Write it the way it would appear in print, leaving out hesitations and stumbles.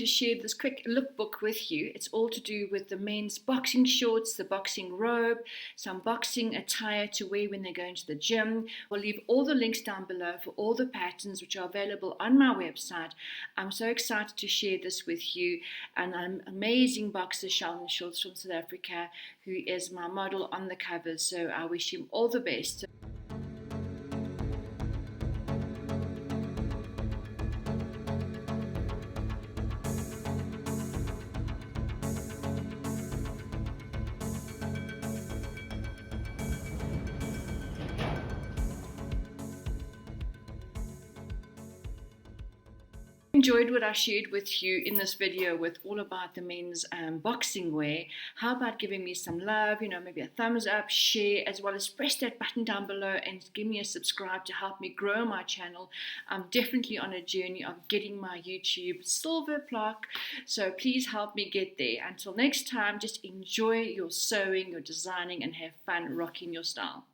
To share this quick lookbook with you. It's all to do with the men's boxing shorts, the boxing robe, some boxing attire to wear when they go into the gym. We'll leave all the links down below for all the patterns which are available on my website. I'm so excited to share this with you. And an amazing boxer, Sheldon Schultz from South Africa, who is my model on the cover. So I wish him all the best. Enjoyed what I shared with you in this video with all about the men's boxing wear. How about giving me some love, maybe a thumbs up, share, as well as press that button down below and give me a subscribe to help me grow my channel. I'm definitely on a journey of getting my YouTube silver plaque, so please help me get there. Until next time, just enjoy your sewing, your designing, and have fun rocking your style.